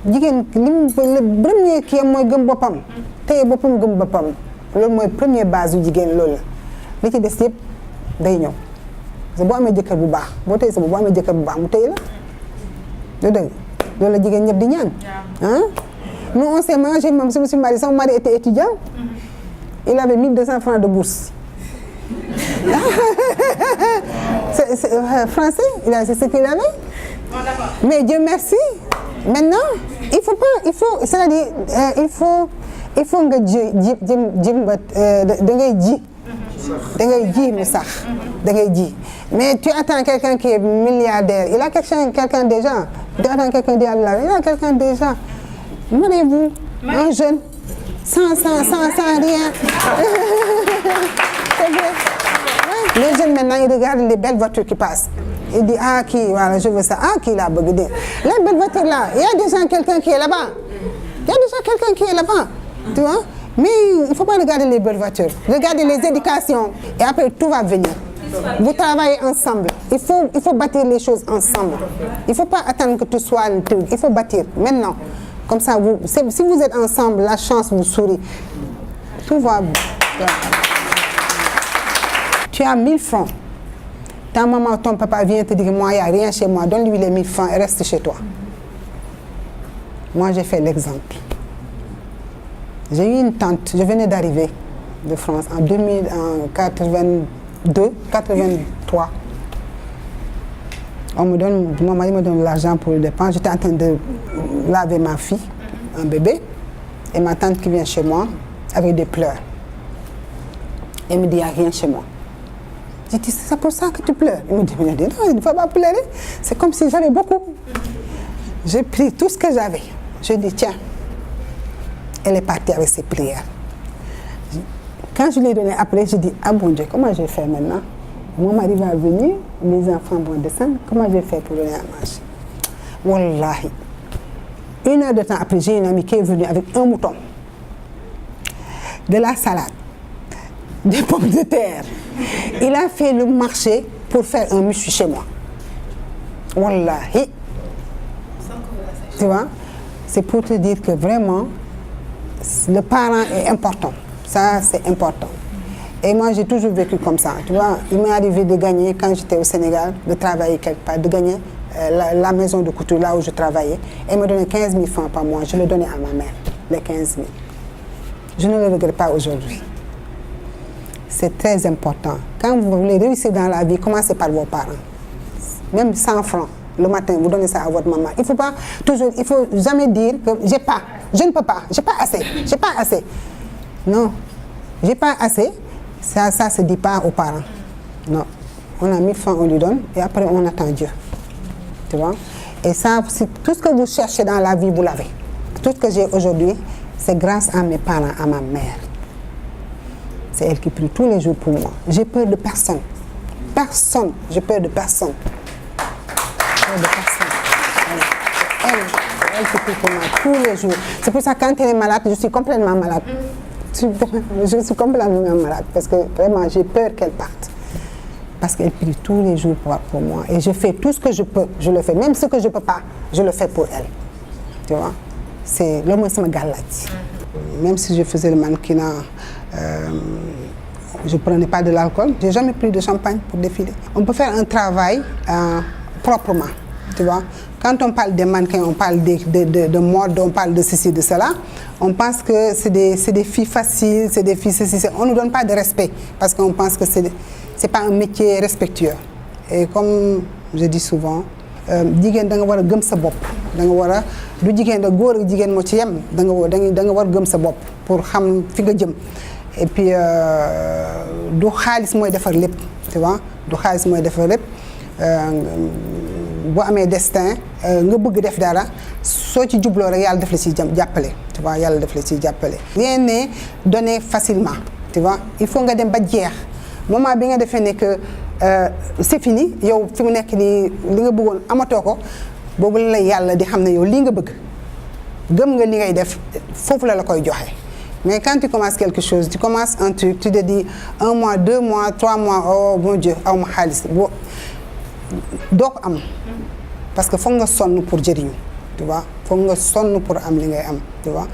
jigéen li mu le premier kii mooy gëm boppam téye boppam gëm boppam loolu mooy première base yu jigéen loolu la li ci des yëpp day ñëw parce que boo amee jëkkër bu baax boo téye sa bopp boo amee jëkkër bu baax mu téye la lu dëgg loolu la jigéen ñëpp di ñaan nous on s'est marié même si son mari était étudiant il avait 1200 francs de bourse c'est français c'est ce qu'il avait mais Dieu merci maintenant il faut c'est-à-dire il faut nga ji nga da ngay ji mu sax da ngay ji mais tu attends quelqu'un qui est milliardaire il a quelqu'un déjà tu attends quelqu'un il a quelqu'un déjà mariez-vous un jeune sans rien c'est vrai les jeunes maintenant ils regardent les belles voitures qui passent il dit kii voilà je veux ça kii laa bëgg de la belle voiture là il y a déjà quelqu'un qui est là-bas tu vois mais il faut pas regarder les belles voitures regardez les éducations et après tout va venir vous travaillez ensemble il faut bâtir les choses ensemble il faut pas attendre que tout soit le truc il faut bâtir maintenant comme ça si vous êtes ensemble la chance vous sourit tout va bien. Tu as 1000 francs ta maman ton papa vient te dire moi il y a rien chez moi donne-lui les 1000 francs et reste chez toi moi j'ai fait l'exemple j'ai eu une tante je venais d'arriver de France en 83 mon mari me donne l'argent pour le dépense j'étais en train de laver ma fille un bébé et ma tante qui vient chez moi avec des pleurs elle me dit il n'y a rien chez moi. Je dis c'est pour ça que tu pleures. Il me dit non, il ne faut pas pleurer. C'est comme si j'avais beaucoup. J'ai pris tout ce que j'avais. Je dis tiens, elle est partie avec ses prières. Quand je l'ai donné après, je dis bon Dieu, comment je vais faire maintenant? Mon mari va venir, les enfants vont descendre. Comment je vais faire pour donner à manger? Wallahi. 1 heure de temps après, j'ai une amie qui est venue avec un mouton, de la salade, des pommes de terre. Il a fait le marché pour faire un michu chez moi. Wallahi. Tu vois? C'est pour te dire que vraiment, le parent est important. Ça, c'est important. Et moi, j'ai toujours vécu comme ça. Tu vois, il m'est arrivé de gagner, quand j'étais au Sénégal, de travailler quelque part, de gagner la maison de couture, là où je travaillais. Elle me donnait 15 000 francs par mois. Je le donnais à ma mère, les 15 000. Je ne le regrette pas aujourd'hui. C'est très important. Quand vous voulez réussir dans la vie, commencez par vos parents. Même 100 francs, le matin, vous donnez ça à votre maman. Il faut jamais dire que j'ai pas, je ne peux pas, j'ai pas assez. Non, j'ai pas assez. Ça se dit pas aux parents. Non. On a 1000 francs, on lui donne et après on attend Dieu. Tu vois? Et ça, tout ce que vous cherchez dans la vie, vous l'avez. Tout ce que j'ai aujourd'hui, c'est grâce à mes parents, à ma mère. C'est elle qui prie tous les jours pour moi. J'ai peur de personne. Personne. J'ai peur de personne. Elle qui prie pour moi tous les jours. C'est pour ça que quand elle est malade, je suis complètement malade. Je suis complètement malade parce que vraiment j'ai peur qu'elle parte. Parce qu'elle prie tous les jours pour moi. Et je fais tout ce que je peux, je le fais. Même ce que je ne peux pas, je le fais pour elle. Tu vois? C'est le moins ça me galate. Même si je faisais le mannequinat, je ne prenais pas de l'alcool. Je n'ai jamais pris de champagne pour défiler. On peut faire un travail proprement. Tu vois? Quand on parle des mannequins, on parle de mode, on parle de ceci, de cela. On pense que c'est des filles faciles, c'est des filles ceci. On ne nous donne pas de respect parce qu'on pense que c'est pas un métier respectueux. Et comme je dis souvent, jigéen da nga war a gëm sa bopp da nga war a du jigéen da góor ak jigéen moo ci yem da nga war a gëm sa bopp pour xam fi nga jëm. Et puis du xaalis mooy defar lépp tu vois du xaalis mooy defar lépp. boo amee destin nga bëgg def dara soo ci jubloo rek yàlla def la ciy jàppale tu vois yàlla def la ciy jàppale. rien n'est donné facilement tu vois il faut nga dem ba jeex moment bi nga defee ne que c'est fini yow fi mu nekk nii li nga bëggoon amatoo ko boobu la yàlla di xam ne yow lii nga bëgg gëm nga li ngay def foofu la koy joxe. Mais quand tu commences quelque chose tu commences un truc tu te dis 1 mois 2 mois 3 mois oh mon Dieu aw ma xaalis boo doo ko am parce que foog nga sonn pour jëriñu tu vois foog nga sonn pour am li ngay am tu vois